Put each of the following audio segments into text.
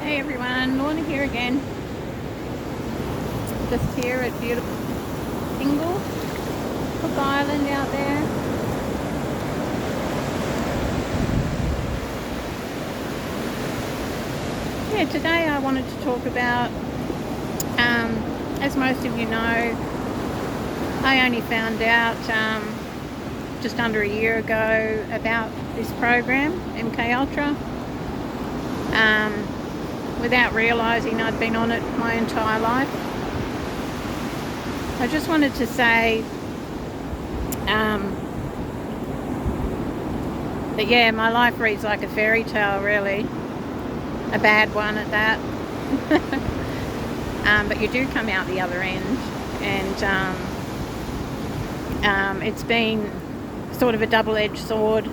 Hey everyone, Lorna here again. Just here at beautiful Ingle, Cook Island out there. Yeah, today I wanted to talk about, as most of you know, I only found out just under a year ago about this program, mkultra. Without realising I'd been on it my entire life. I just wanted to say that yeah, my life reads like a fairy tale, really. A bad one at that. But you do come out the other end, and it's been sort of a double-edged sword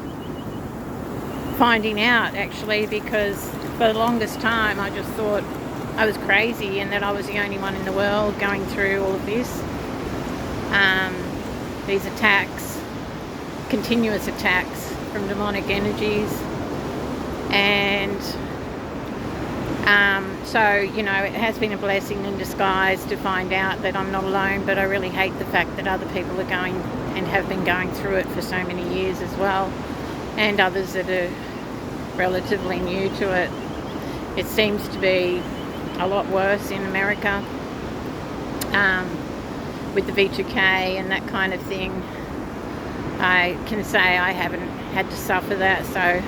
finding out, actually, because for the longest time I just thought I was crazy and that I was the only one in the world going through all of this. These attacks, continuous attacks from demonic energies, and so, you know, it has been a blessing in disguise to find out that I'm not alone, but I really hate the fact that other people are going and have been going through it for so many years as well, and others that are relatively new to it. It seems to be a lot worse in America with the V2K and that kind of thing. I can say I haven't had to suffer that, so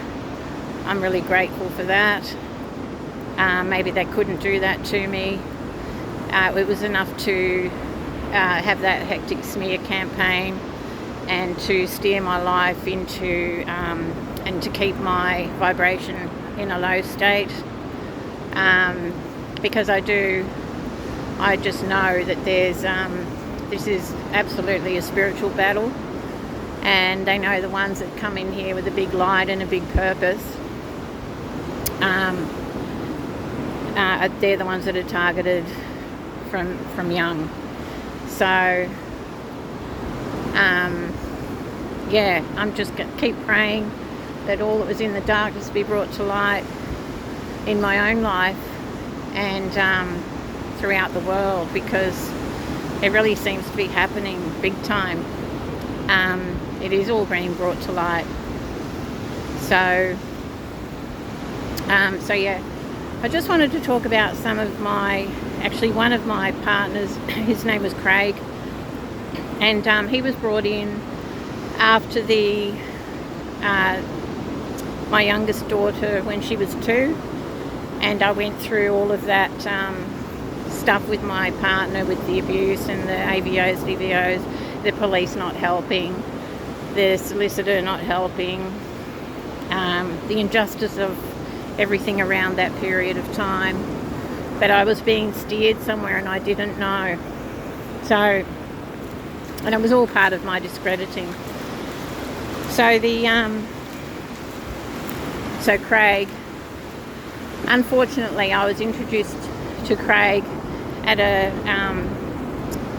I'm really grateful for that. Maybe they couldn't do that to me. It was enough to have that hectic smear campaign and to steer my life into and to keep my vibration in a low state, because I just know that there's this is absolutely a spiritual battle, and they know the ones that come in here with a big light and a big purpose, they're the ones that are targeted from young. So yeah, I'm just going to keep praying that all that was in the darkness be brought to light in my own life and throughout the world, because it really seems to be happening big time. It is all being brought to light. So yeah, I just wanted to talk about one of my partners. His name was Craig, and he was brought in after my youngest daughter when she was 2, and I went through all of that stuff with my partner, with the abuse and the AVOs, DVOs, the police not helping, the solicitor not helping, the injustice of everything around that period of time. But I was being steered somewhere and I didn't know. And it was all part of my discrediting. So Craig, unfortunately, I was introduced to Craig at a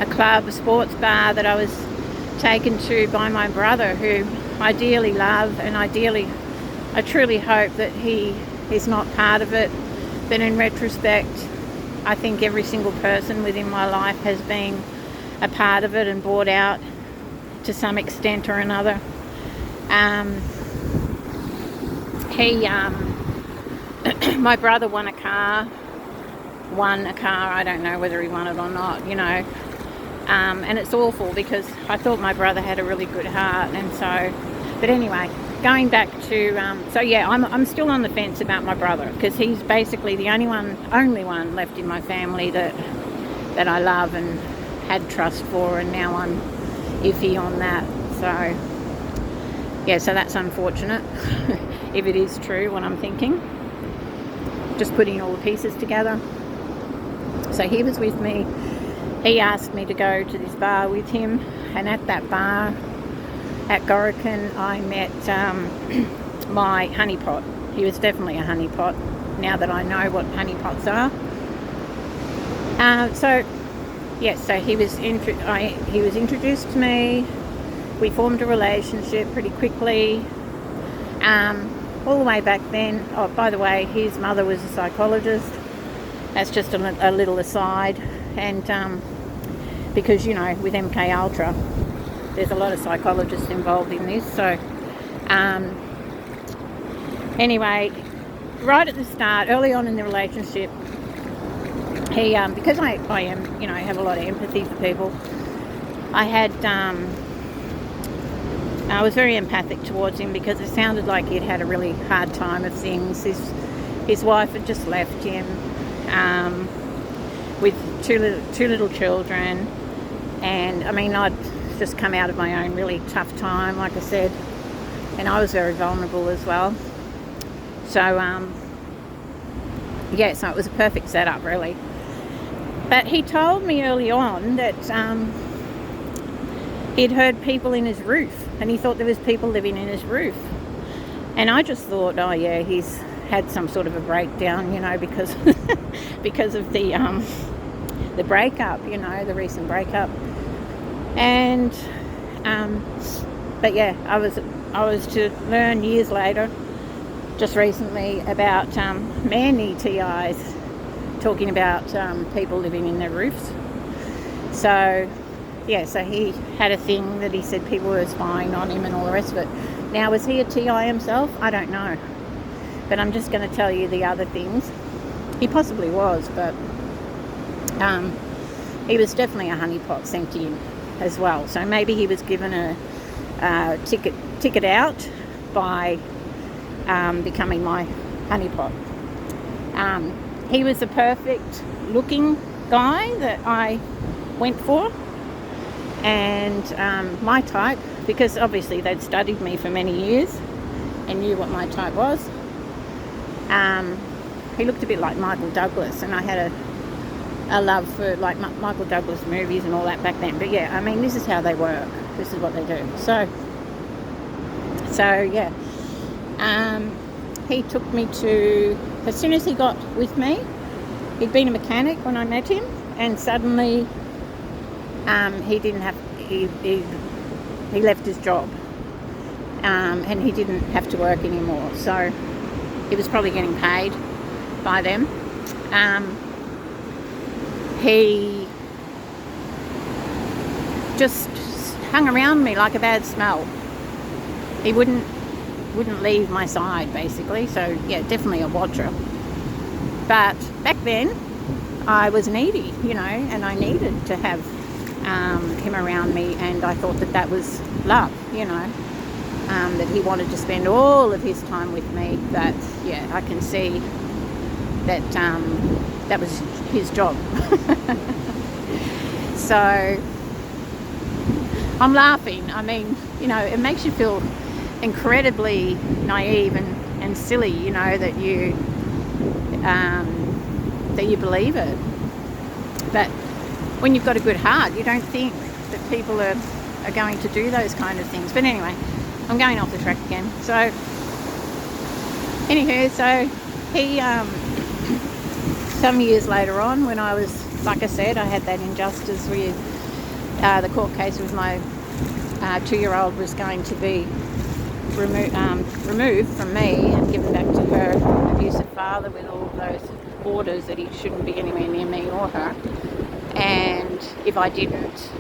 club, a sports bar that I was taken to by my brother, who I dearly love, and I truly hope that he is not part of it. But in retrospect, I think every single person within my life has been a part of it and bought out to some extent or another. My brother won a car, I don't know whether he won it or not, you know, and it's awful because I thought my brother had a really good heart, and so, but anyway, going back to, so yeah, I'm still on the fence about my brother, because he's basically the only one left in my family that I love and had trust for, and now I'm iffy on that. So yeah, so that's unfortunate if it is true what I'm thinking. Just putting all the pieces together. So he was with me. He asked me to go to this bar with him, and at that bar at Gorican I met my honeypot. He was definitely a honeypot, now that I know what honeypots are. So he was introduced to me. We formed a relationship pretty quickly. all the way back then. Oh, by the way, his mother was a psychologist. That's just a little aside. And because, you know, with mkultra, there's a lot of psychologists involved in this. So anyway, right at the start, early on in the relationship, he, because I am, you know, I have a lot of empathy for people, I was very empathic towards him, because it sounded like he'd had a really hard time of things. His wife had just left him with two little children, and I mean, I'd just come out of my own really tough time, like I said, and I was very vulnerable as well. So yeah, so it was a perfect setup, really. But he told me early on that he'd heard people in his roof, and he thought there was people living in his roof. And I just thought, oh yeah, he's had some sort of a breakdown, you know, because because of the breakup, you know, the recent breakup. And but yeah, I was to learn years later, just recently, about man TIs, talking about people living in their roofs. So yeah, so he had a thing that he said people were spying on him and all the rest of it. Now, was he a TI himself? I don't know. But I'm just going to tell you the other things. He possibly was, but he was definitely a honeypot sent in as well. So maybe he was given a ticket out by becoming my honeypot. He was the perfect looking guy that I went for, and my type, because obviously they'd studied me for many years and knew what my type was. He looked a bit like Michael Douglas, and I had a love for like Michael Douglas movies and all that back then. But yeah, I mean, this is how they work. This is what they do. So yeah, he took me to, as soon as he got with me, he'd been a mechanic when I met him, and suddenly he left his job, and he didn't have to work anymore. So he was probably getting paid by them. He just hung around me like a bad smell. He wouldn't leave my side, basically. So yeah, definitely a watcher. But back then I was needy, you know, and I needed to have him around me, and I thought that was love, you know, that he wanted to spend all of his time with me. But yeah, I can see that that was his job. So I'm laughing. I mean, you know, it makes you feel incredibly naive and silly, you know, that you believe it. But when you've got a good heart, you don't think that people are going to do those kind of things. But anyway, I'm going off the track again. So anywho, so he some years later on, when I was, like I said, I had that injustice with the court case with my 2-year-old was going to be removed from me and given back to her abusive father, with all those orders that he shouldn't be anywhere near me or her. And if I didn't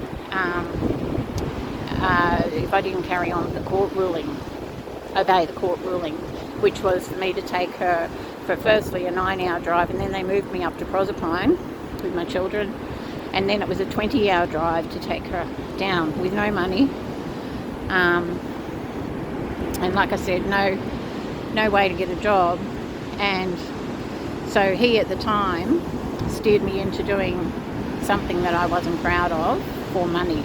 carry on the court ruling, obey the court ruling, which was for me to take her for firstly a 9-hour drive, and then they moved me up to Proserpine with my children, and then it was a 20-hour drive to take her down with no money. And like I said, no way to get a job. And so he at the time steered me into doing something that I wasn't proud of for money,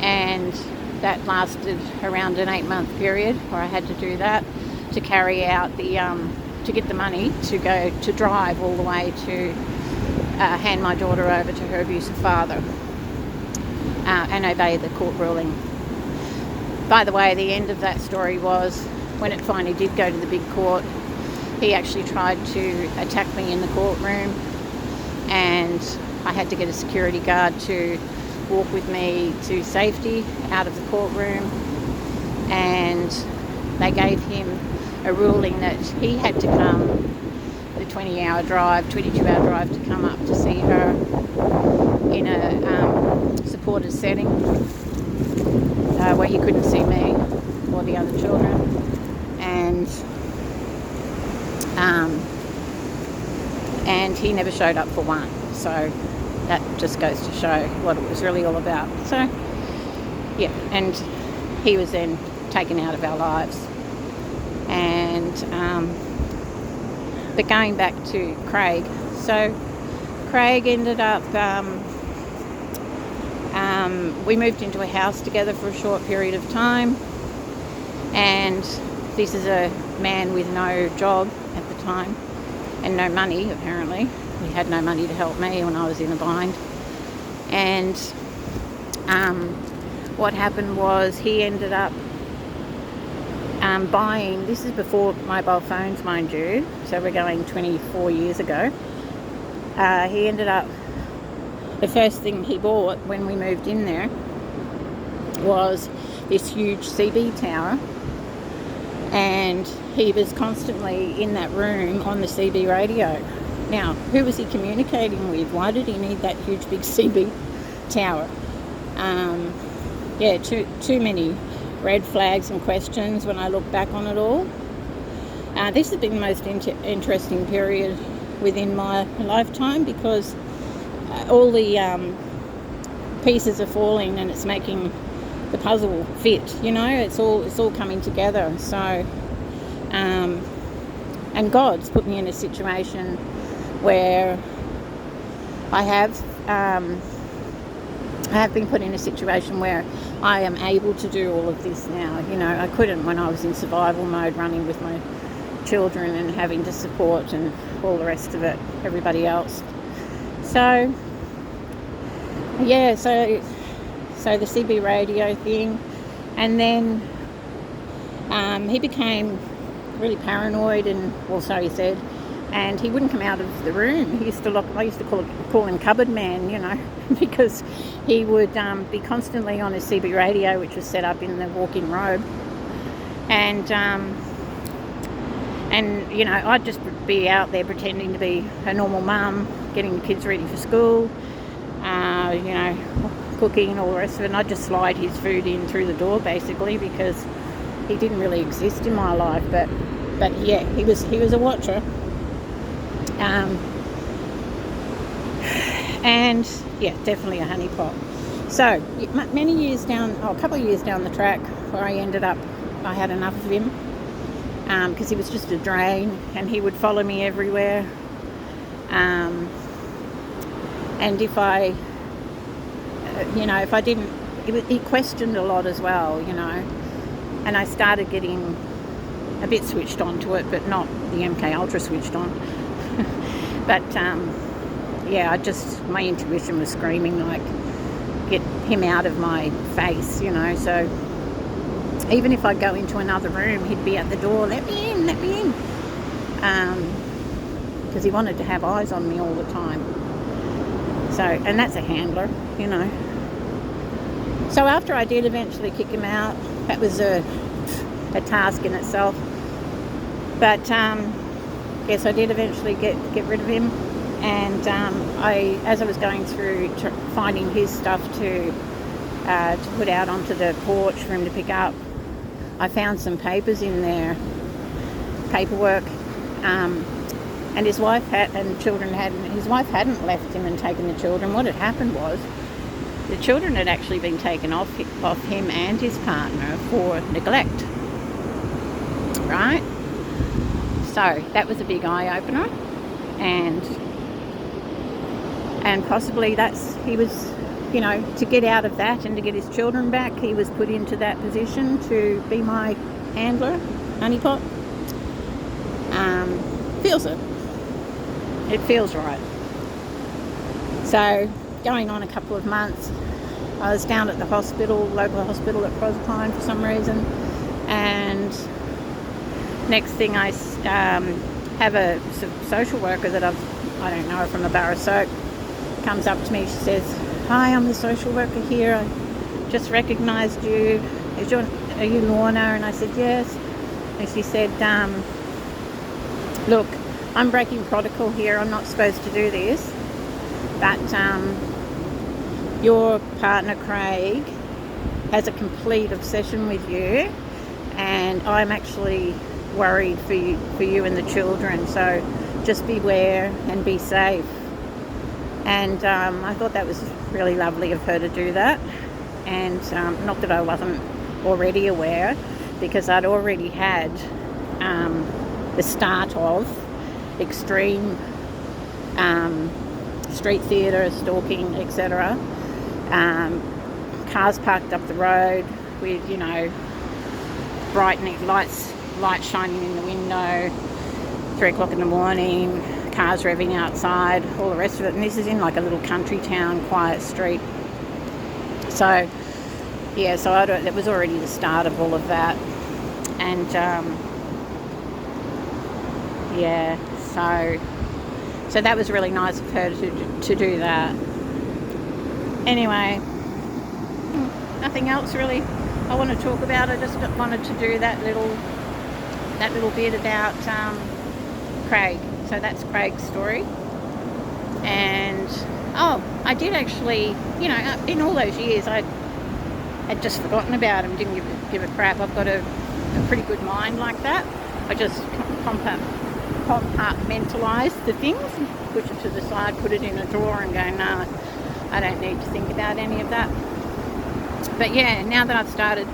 and that lasted around an 8-month period where I had to do that to carry out the to get the money to go to drive all the way to hand my daughter over to her abusive father and obey the court ruling. By the way, the end of that story was when it finally did go to the big court, he actually tried to attack me in the courtroom, and I had to get a security guard to walk with me to safety out of the courtroom, and they gave him a ruling that he had to come the 22-hour drive to come up to see her in a supported setting where he couldn't see me or the other children. And he never showed up for one. So that just goes to show what it was really all about. So, yeah, and he was then taken out of our lives. And, but going back to Craig, so Craig ended up, we moved into a house together for a short period of time, and this is a man with no job at the time and no money, apparently. He had no money to help me when I was in a bind. And what happened was he ended up buying, this is before mobile phones, mind you, so we're going 24 years ago. He ended up, the first thing he bought when we moved in there was this huge CB tower, and he was constantly in that room on the CB radio. Now, who was he communicating with? Why did he need that huge big CB tower? Yeah, too many red flags and questions when I look back on it all. This has been the most interesting period within my lifetime, because all the pieces are falling and it's making the puzzle fit, you know, it's all coming together. So and God's put me in a situation where I have been put in a situation where I am able to do all of this now. You know, I couldn't when I was in survival mode, running with my children and having to support and all the rest of it, everybody else. So yeah, so the CB radio thing, and then he became really paranoid, and well, so he said, and he wouldn't come out of the room. He used to I used to call him Cupboard Man, you know, because he would be constantly on his CB radio, which was set up in the walk-in robe, and you know, I'd just be out there pretending to be a normal mum, getting the kids ready for school, you know, cooking and all the rest of it, and I'd just slide his food in through the door, basically, because he didn't really exist in my life. But yeah, he was a watcher. And yeah, definitely a honeypot. So many years down, a couple of years down the track, where I ended up, I had enough of him, because he was just a drain, and he would follow me everywhere. And if I, you know, if I didn't, he questioned a lot as well, you know, and I started getting a bit switched on to it, but not the MK Ultra switched on. But yeah, my intuition was screaming, like, get him out of my face, you know. So even if I go into another room, he'd be at the door, let me in, because he wanted to have eyes on me all the time. So, and that's a handler, you know. So after I did eventually kick him out, that was a task in itself. But yes, I did eventually get rid of him. And as I was going through finding his stuff to put out onto the porch for him to pick up, I found some papers in there, paperwork, and his wife his wife hadn't left him and taken the children. What had happened was, the children had actually been taken off him and his partner for neglect, right? So that was a big eye-opener, and possibly he was, you know, to get out of that and to get his children back, he was put into that position to be my handler, honeypot. Feels it. It feels right. So going on a couple of months, I was down at the local hospital at Proserpine for some reason, and next thing I have a social worker that I don't know her from a bar of soap, comes up to me. She says, "Hi, I'm the social worker here. I just recognised you. Are you Lorna?" And I said, "Yes." And she said, look, I'm breaking protocol here. I'm not supposed to do this. But your partner, Craig, has a complete obsession with you. And I'm actually worried for you and the children. So just beware and be safe. And I thought that was really lovely of her to do that. And not that I wasn't already aware, because I'd already had the start of extreme street theatre, stalking, etc. Cars parked up the road with, you know, brightening lights shining in the window, 3 o'clock in the morning, cars revving outside, all the rest of it. And this is in like a little country town, quiet street. So yeah, so that was already the start of all of that. And yeah, so that was really nice of her to do that. Anyway, nothing else really I want to talk about. I just wanted to do that little bit about Craig. So that's Craig's story. And I did actually, you know, in all those years I'd just forgotten about him, didn't give a crap. I've got a pretty good mind like that. I just compartmentalise the things, push it to the side, put it in a drawer and go, no, I don't need to think about any of that. But yeah, now that I've started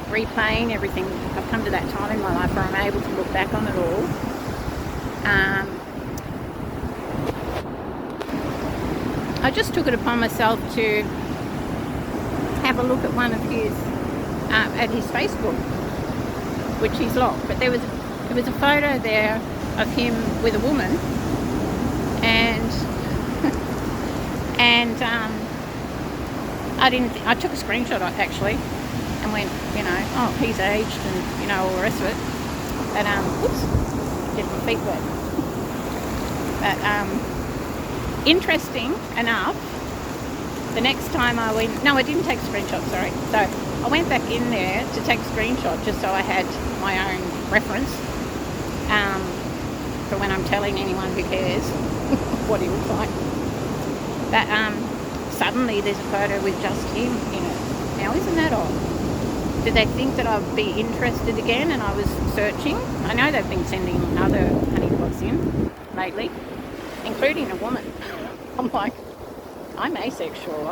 replaying everything, I've come to that time in my life where I'm able to look back on it all. I just took it upon myself to have a look at one of his, at his Facebook, which he's locked. But there was a photo there of him with a woman, and I took a screenshot actually, and went, you know, oh, he's aged, and you know, all the rest of it. But whoops, did my feet wet. But interesting enough, the next time I went, no, I didn't take a screenshot, sorry. So I went back in there to take a screenshot just so I had my own reference for when I'm telling anyone who cares what he looks like. But suddenly there's a photo with just him in it. Now, isn't that odd? Did they think that I'd be interested again and I was searching? I know they've been sending other honeypots in lately, including a woman. I'm like, I'm asexual.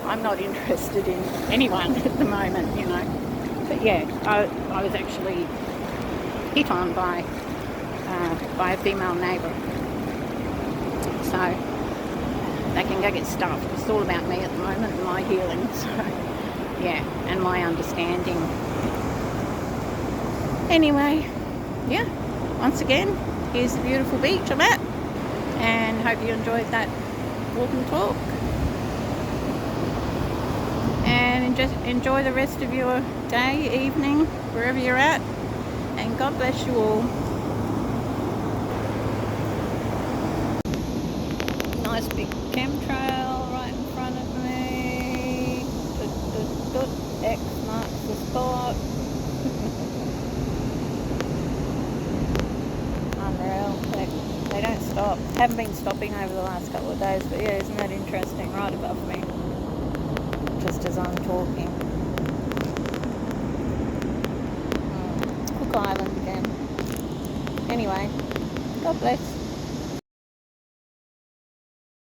I'm not interested in anyone at the moment, you know. But yeah, I was actually hit on by a female neighbour. So they can go get stuffed. It's all about me at the moment and my healing. So yeah, and my understanding. Anyway, yeah, once again, here's the beautiful beach I'm at, and hope you enjoyed that walk and talk. And just enjoy the rest of your day, evening, wherever you're at, and God bless you all. Nice big chemtrail right in front of me. X marks the spot. Unreal. They don't stop. Haven't been stopping over the last couple of days, but yeah, isn't that interesting? Right above me, just as I'm talking. Cook Island again. Anyway, God bless.